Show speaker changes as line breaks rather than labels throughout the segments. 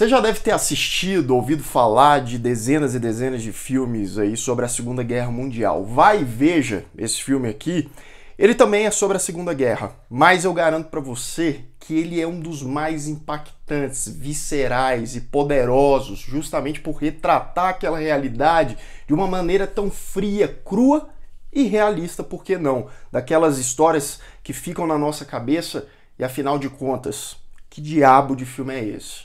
Você já deve ter assistido, ouvido falar de dezenas e dezenas de filmes aí sobre a Segunda Guerra Mundial. Vai e veja esse filme aqui. Ele também é sobre a Segunda Guerra, mas eu garanto para você que ele é um dos mais impactantes, viscerais e poderosos, justamente por retratar aquela realidade de uma maneira tão fria, crua e realista, por que não? Daquelas histórias que ficam na nossa cabeça e, afinal de contas, que diabo de filme é esse?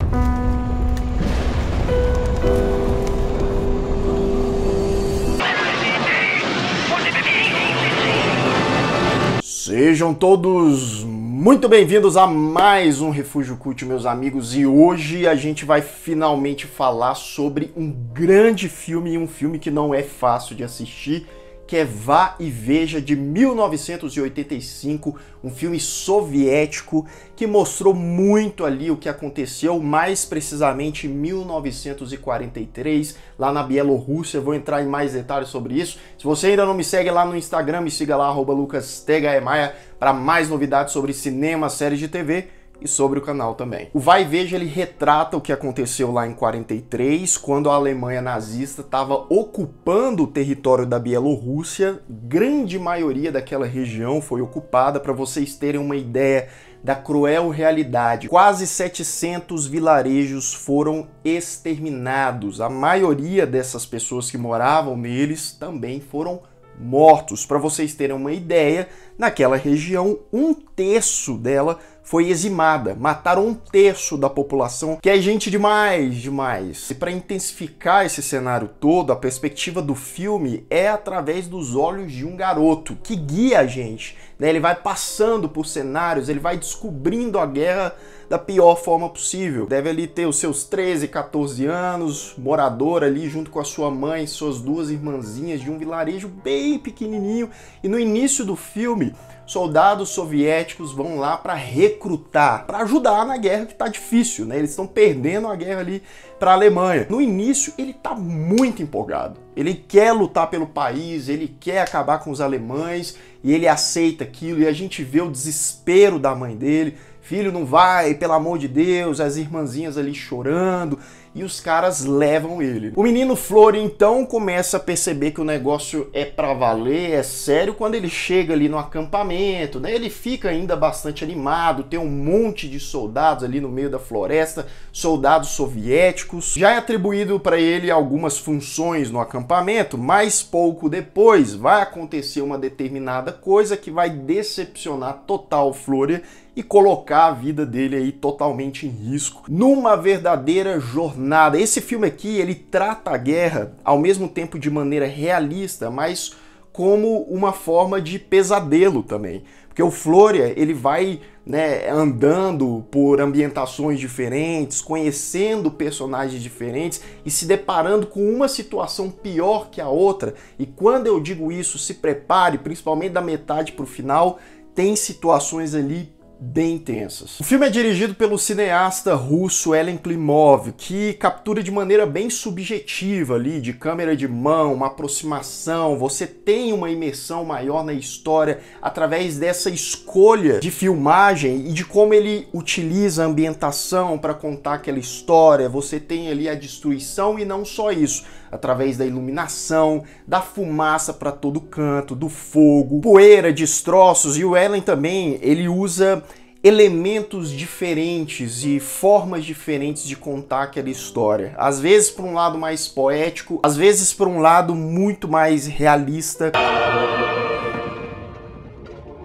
Sejam todos muito bem-vindos a mais um Refúgio Cult, meus amigos, e hoje a gente vai finalmente falar sobre um grande filme e um filme que não é fácil de assistir, que é Vá e Veja, de 1985, um filme soviético que mostrou muito ali o que aconteceu, mais precisamente em 1943, lá na Bielorrússia. Vou entrar em mais detalhes sobre isso. Se você ainda não me segue lá no Instagram, me siga lá, @LucasTHEMaia, para mais novidades sobre cinema, séries de TV e sobre o canal também. O Vai e Veja, ele retrata o que aconteceu lá em 43, quando a Alemanha nazista estava ocupando o território da Bielorrússia. Grande maioria daquela região foi ocupada. Para vocês terem uma ideia da cruel realidade, quase 700 vilarejos foram exterminados. A maioria dessas pessoas que moravam neles também foram mortos. Para vocês terem uma ideia, naquela região, 1/3 dela foi eximada. Mataram 1/3 da população, que é gente demais. E para intensificar esse cenário todo, a perspectiva do filme é através dos olhos de um garoto que guia a gente, né? Ele vai passando por cenários, ele vai descobrindo a guerra da pior forma possível. Deve ali ter os seus 13, 14 anos, morador ali junto com a sua mãe e suas duas irmãzinhas de um vilarejo bem pequenininho. E no início do filme, soldados soviéticos vão lá para recrutar, para ajudar na guerra que tá difícil, né? Eles estão perdendo a guerra ali para a Alemanha. No início, ele tá muito empolgado. Ele quer lutar pelo país, ele quer acabar com os alemães e ele aceita aquilo, e a gente vê o desespero da mãe dele. Filho, não vai, pelo amor de Deus, as irmãzinhas ali chorando, e os caras levam ele. O menino Florian, então, começa a perceber que o negócio é pra valer, é sério, quando ele chega ali no acampamento, né? Ele fica ainda bastante animado, tem um monte de soldados ali no meio da floresta, soldados soviéticos. Já é atribuído para ele algumas funções no acampamento, mas pouco depois vai acontecer uma determinada coisa que vai decepcionar total o Florian e colocar a vida dele aí totalmente em risco, numa verdadeira jornada. Esse filme aqui, ele trata a guerra ao mesmo tempo de maneira realista, mas como uma forma de pesadelo também. Porque o Florian, ele vai, né, andando por ambientações diferentes, conhecendo personagens diferentes e se deparando com uma situação pior que a outra. E quando eu digo isso, se prepare, principalmente da metade para o final, tem situações ali bem intensas. O filme é dirigido pelo cineasta russo Elen Klimov, que captura de maneira bem subjetiva ali, de câmera de mão, uma aproximação. Você tem uma imersão maior na história através dessa escolha de filmagem e de como ele utiliza a ambientação para contar aquela história. Você tem ali a destruição e não só isso, através da iluminação, da fumaça para todo canto, do fogo, poeira, destroços. E o Ellen também, ele usa elementos diferentes e formas diferentes de contar aquela história. Às vezes para um lado mais poético, às vezes para um lado muito mais realista.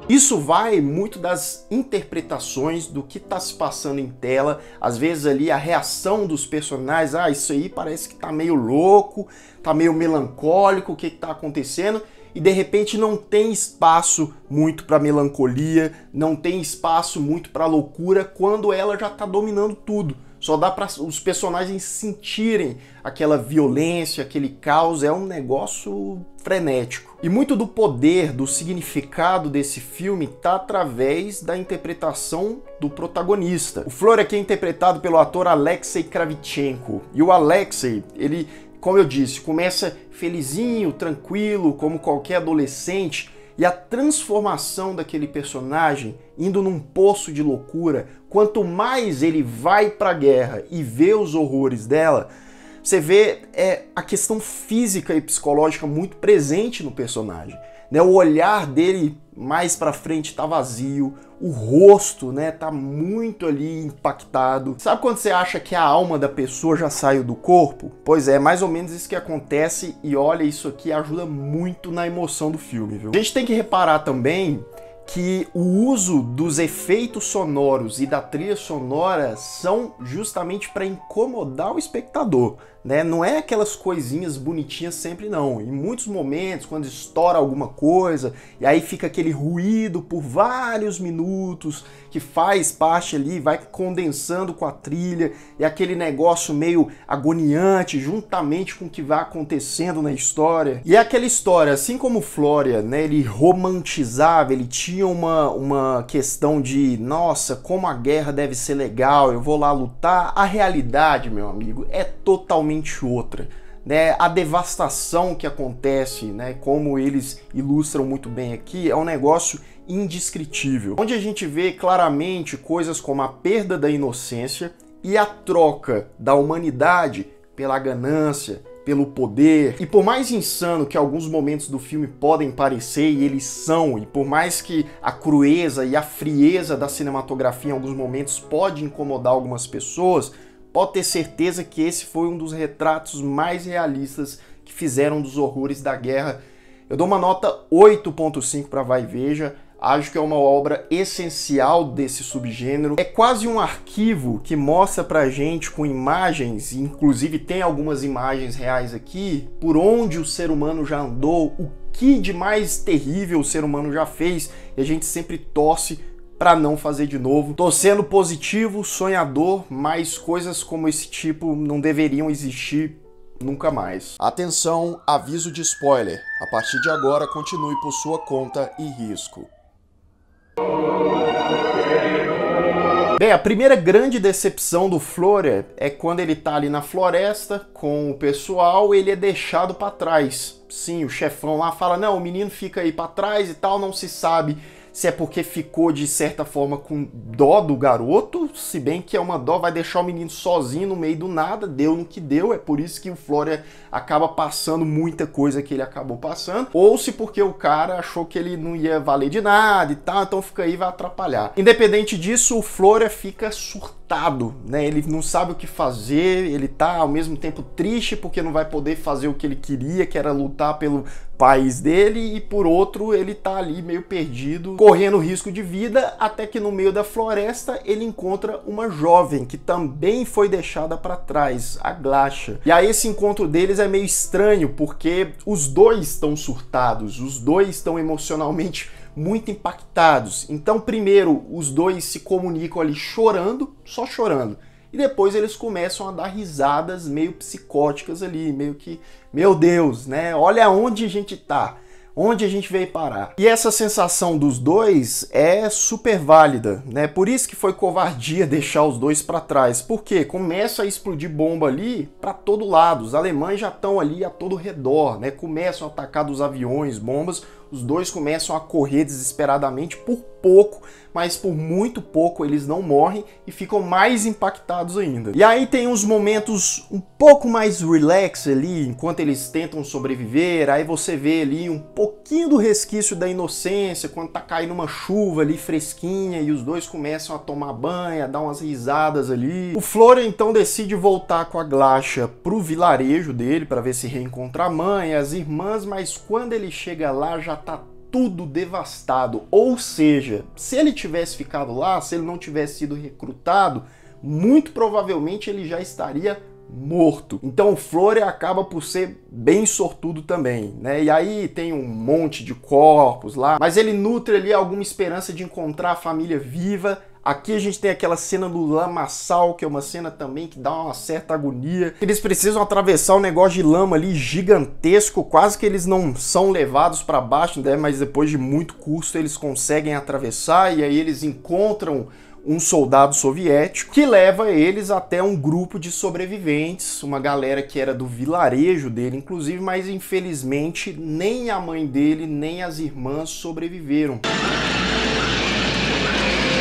Isso vai muito das interpretações do que está se passando em tela, às vezes ali a reação dos personagens, isso aí parece que tá meio louco, tá meio melancólico, o que tá acontecendo? E de repente não tem espaço muito para melancolia, não tem espaço muito para loucura quando ela já tá dominando tudo. Só dá para os personagens sentirem aquela violência, aquele caos, é um negócio frenético. E muito do poder, do significado desse filme tá através da interpretação do protagonista. O Florian aqui é interpretado pelo ator Alexei Kravchenko. E o Alexei, ele, como eu disse, começa felizinho, tranquilo, como qualquer adolescente, e a transformação daquele personagem indo num poço de loucura quanto mais ele vai pra guerra e vê os horrores dela, você vê a questão física e psicológica muito presente no personagem. Né? O olhar dele mais pra frente tá vazio, o rosto, né, tá muito ali impactado. Sabe quando você acha que a alma da pessoa já saiu do corpo? Pois é, mais ou menos isso que acontece, e olha, isso aqui ajuda muito na emoção do filme, viu? A gente tem que reparar também que o uso dos efeitos sonoros e da trilha sonora são justamente para incomodar o espectador, né? Não é aquelas coisinhas bonitinhas sempre não. Em muitos momentos, quando estoura alguma coisa, e aí fica aquele ruído por vários minutos, que faz parte ali, vai condensando com a trilha, e aquele negócio meio agoniante, juntamente com o que vai acontecendo na história. E é aquela história, assim como Flória, né, ele romantizava, ele tinha uma questão de, nossa, como a guerra deve ser legal, eu vou lá lutar. A realidade, meu amigo, é totalmente outra. Né, a devastação que acontece, né, como eles ilustram muito bem aqui, é um negócio indescritível, onde a gente vê claramente coisas como a perda da inocência e a troca da humanidade pela ganância, pelo poder. E por mais insano que alguns momentos do filme podem parecer, e eles são, e por mais que a crueza e a frieza da cinematografia em alguns momentos pode incomodar algumas pessoas, pode ter certeza que esse foi um dos retratos mais realistas que fizeram dos horrores da guerra. Eu dou uma nota 8.5 para Vai e Veja. Acho que é uma obra essencial desse subgênero. É quase um arquivo que mostra pra gente com imagens, inclusive tem algumas imagens reais aqui, por onde o ser humano já andou, o que de mais terrível o ser humano já fez, e a gente sempre torce para não fazer de novo. Tô sendo positivo, sonhador, mas coisas como esse tipo não deveriam existir nunca mais. Atenção, aviso de spoiler. A partir de agora, continue por sua conta e risco. Bem, a primeira grande decepção do Flória é quando ele tá ali na floresta com o pessoal, ele é deixado para trás. Sim, o chefão lá fala, não, o menino fica aí para trás e tal, não se sabe se é porque ficou de certa forma com dó do garoto, se bem que é uma dó, vai deixar o menino sozinho no meio do nada, deu no que deu, é por isso que o Flória acaba passando muita coisa que ele acabou passando, ou se porque o cara achou que ele não ia valer de nada e tal, então fica aí e vai atrapalhar. Independente disso, o Flória fica surtado, né? Ele não sabe o que fazer, ele tá ao mesmo tempo triste porque não vai poder fazer o que ele queria, que era lutar pelo país dele, e por outro ele tá ali meio perdido, correndo risco de vida, até que no meio da floresta ele encontra uma jovem que também foi deixada para trás, a Glasha. E aí esse encontro deles é meio estranho, porque os dois estão surtados, os dois estão emocionalmente muito impactados. Então primeiro os dois se comunicam ali chorando, só chorando. E depois eles começam a dar risadas meio psicóticas ali, meio que, meu Deus, né? Olha onde a gente tá, onde a gente veio parar. E essa sensação dos dois é super válida, né? Por isso que foi covardia deixar os dois para trás. Porque começa a explodir bomba ali para todo lado. Os alemães já estão ali a todo redor, né? Começam a atacar dos aviões, bombas. Os dois começam a correr desesperadamente por pouco, mas por muito pouco eles não morrem e ficam mais impactados ainda. E aí tem uns momentos um pouco mais relax ali, enquanto eles tentam sobreviver, aí você vê ali um pouquinho do resquício da inocência, quando tá caindo uma chuva ali fresquinha e os dois começam a tomar banho, a dar umas risadas ali. O Flória então decide voltar com a Glasha pro vilarejo dele para ver se reencontra a mãe e as irmãs, mas quando ele chega lá já tá tudo devastado, ou seja, se ele tivesse ficado lá, se ele não tivesse sido recrutado, muito provavelmente ele já estaria morto. Então o Flória acaba por ser bem sortudo também, né? E aí tem um monte de corpos lá, mas ele nutre ali alguma esperança de encontrar a família viva. Aqui a gente tem aquela cena do lamaçal, que é uma cena também que dá uma certa agonia. Eles precisam atravessar um negócio de lama ali gigantesco, quase que eles não são levados para baixo, né? Mas depois de muito custo eles conseguem atravessar e aí eles encontram um soldado soviético que leva eles até um grupo de sobreviventes, uma galera que era do vilarejo dele, inclusive, mas infelizmente nem a mãe dele nem as irmãs sobreviveram.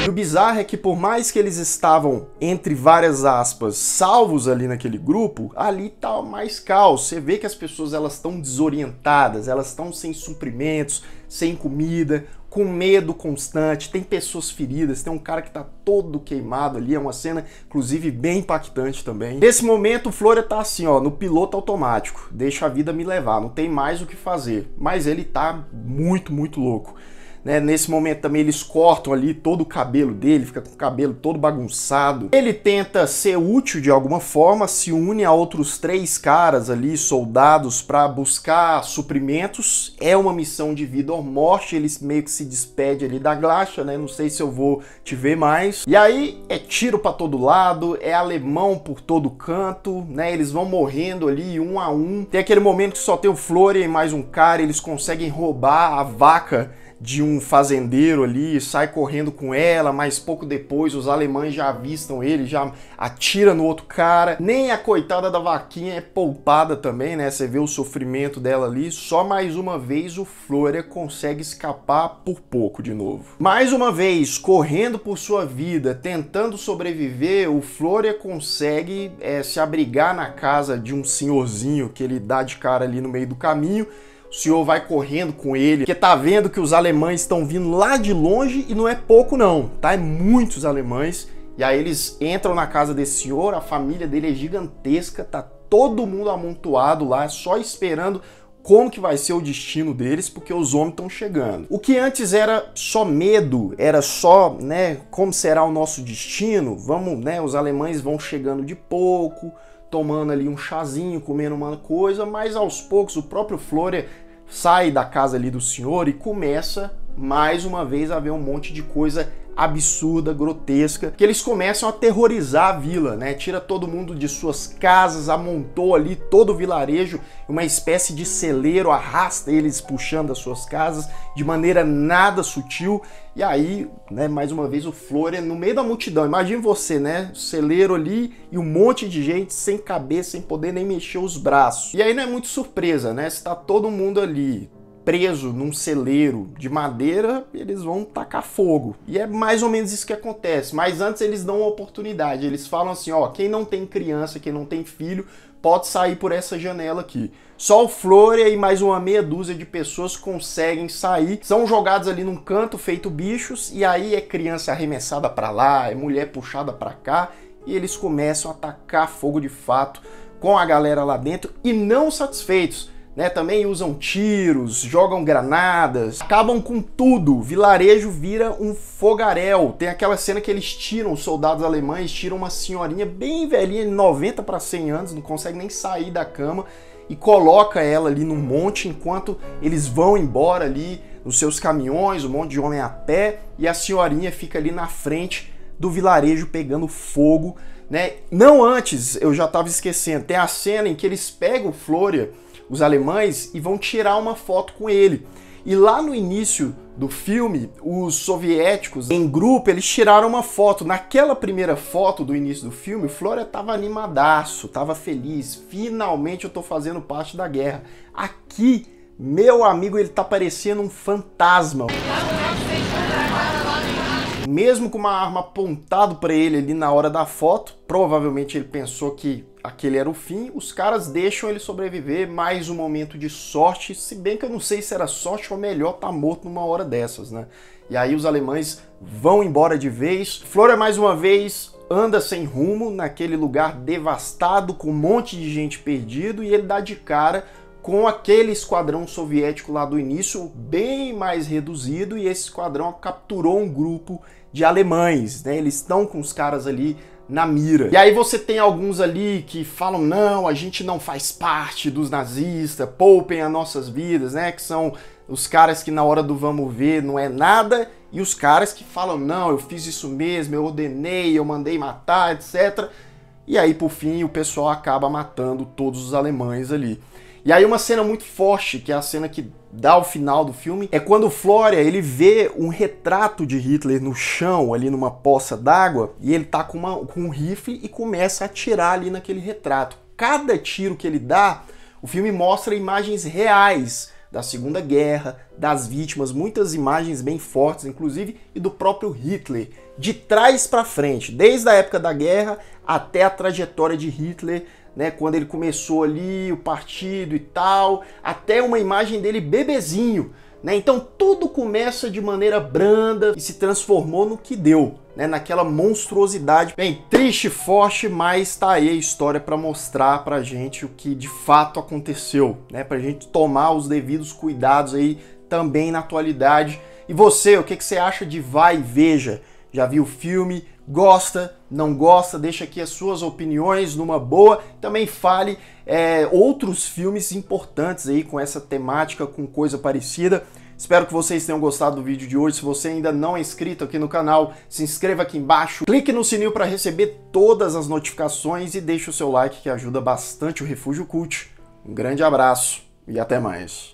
E o bizarro é que por mais que eles estavam, entre várias aspas, salvos ali naquele grupo, ali tá mais caos. Você vê que as pessoas elas estão desorientadas, elas estão sem suprimentos, sem comida, com medo constante, tem pessoas feridas, tem um cara que tá todo queimado ali, é uma cena, inclusive, bem impactante também. Nesse momento, o Flória tá assim, ó, no piloto automático, deixa a vida me levar, não tem mais o que fazer, mas ele tá muito, muito louco. Né? Nesse momento também eles cortam ali todo o cabelo dele, fica com o cabelo todo bagunçado. Ele tenta ser útil de alguma forma, se une a outros 3 caras ali, soldados, para buscar suprimentos. É uma missão de vida ou morte, eles meio que se despede ali da Glasha, né? Não sei se eu vou te ver mais. E aí é tiro para todo lado, é alemão por todo canto, né? Eles vão morrendo ali um a um. Tem aquele momento que só tem o Flória e mais um cara, eles conseguem roubar a vaca de um fazendeiro ali, sai correndo com ela, mas pouco depois os alemães já avistam ele, já atira no outro cara. Nem a coitada da vaquinha é poupada também, né? Você vê o sofrimento dela ali. Só mais uma vez o Flória consegue escapar por pouco de novo. Mais uma vez, correndo por sua vida, tentando sobreviver, o Flória consegue se abrigar na casa de um senhorzinho que ele dá de cara ali no meio do caminho. O senhor vai correndo com ele, porque tá vendo que os alemães estão vindo lá de longe e não é pouco não, tá? É muitos alemães. E aí eles entram na casa desse senhor, a família dele é gigantesca, tá todo mundo amontoado lá, só esperando como que vai ser o destino deles, porque os homens estão chegando. O que antes era só medo, era só, né, como será o nosso destino? Vamos, né, os alemães vão chegando de pouco, tomando ali um chazinho, comendo uma coisa, mas aos poucos o próprio Flória sai da casa ali do senhor e começa mais uma vez a ver um monte de coisa absurda, grotesca, que eles começam a aterrorizar a vila, né? Tira todo mundo de suas casas, amontou ali todo o vilarejo, uma espécie de celeiro, arrasta eles puxando das suas casas de maneira nada sutil. E aí, né, mais uma vez o Flória no meio da multidão. Imagine você, né, celeiro ali e um monte de gente sem cabeça, sem poder nem mexer os braços. E aí não é muito surpresa, né? Se tá todo mundo ali preso num celeiro de madeira, eles vão tacar fogo. E é mais ou menos isso que acontece. Mas antes eles dão uma oportunidade. Eles falam assim, ó, quem não tem criança, quem não tem filho, pode sair por essa janela aqui. Só o Flória e mais uma meia dúzia de pessoas conseguem sair. São jogados ali num canto feito bichos, e aí é criança arremessada para lá, é mulher puxada para cá, e eles começam a tacar fogo de fato com a galera lá dentro, e não satisfeitos, né, também usam tiros, jogam granadas, acabam com tudo. O vilarejo vira um fogaréu. Tem aquela cena que eles tiram, os soldados alemães tiram uma senhorinha bem velhinha, de 90 para 100 anos, não consegue nem sair da cama, e coloca ela ali num monte enquanto eles vão embora ali nos seus caminhões, um monte de homem a pé, e a senhorinha fica ali na frente do vilarejo pegando fogo, né? Não antes, eu já estava esquecendo, tem a cena em que eles pegam o Flória, os alemães, e vão tirar uma foto com ele. E lá no início do filme, os soviéticos, em grupo, eles tiraram uma foto. Naquela primeira foto do início do filme, o Flória tava animadaço, tava feliz. Finalmente eu tô fazendo parte da guerra. Aqui, meu amigo, ele tá parecendo um fantasma. Mesmo com uma arma apontada para ele ali na hora da foto, provavelmente ele pensou que aquele era o fim, os caras deixam ele sobreviver, mais um momento de sorte, se bem que eu não sei se era sorte ou melhor tá morto numa hora dessas, né? E aí os alemães vão embora de vez. Flória mais uma vez anda sem rumo naquele lugar devastado, com um monte de gente perdido, e ele dá de cara com aquele esquadrão soviético lá do início, bem mais reduzido, e esse esquadrão capturou um grupo de alemães, né? Eles estão com os caras ali na mira. E aí você tem alguns ali que falam, não, a gente não faz parte dos nazistas, poupem as nossas vidas, né? Que são os caras que na hora do vamos ver não é nada, e os caras que falam, não, eu fiz isso mesmo, eu ordenei, eu mandei matar, etc. E aí, por fim, o pessoal acaba matando todos os alemães ali. E aí uma cena muito forte, que é a cena que dá o final do filme, é quando o Flória, ele vê um retrato de Hitler no chão, ali numa poça d'água, e ele tá com um rifle e começa a atirar ali naquele retrato. Cada tiro que ele dá, o filme mostra imagens reais da Segunda Guerra, das vítimas, muitas imagens bem fortes, inclusive, e do próprio Hitler, de trás para frente, desde a época da guerra até a trajetória de Hitler, né, quando ele começou ali, o partido e tal, até uma imagem dele bebezinho, né? Então tudo começa de maneira branda e se transformou no que deu, né, naquela monstruosidade. Bem, triste, forte, mas tá aí a história para mostrar pra gente o que de fato aconteceu, né, pra gente tomar os devidos cuidados aí também na atualidade. E você, o que você acha de Vai e Veja? Já viu o filme? Gosta? Não gosta? Deixa aqui as suas opiniões numa boa. Também fale outros filmes importantes aí com essa temática, com coisa parecida. Espero que vocês tenham gostado do vídeo de hoje. Se você ainda não é inscrito aqui no canal, se inscreva aqui embaixo. Clique no sininho para receber todas as notificações e deixe o seu like que ajuda bastante o Refúgio Cult. Um grande abraço e até mais.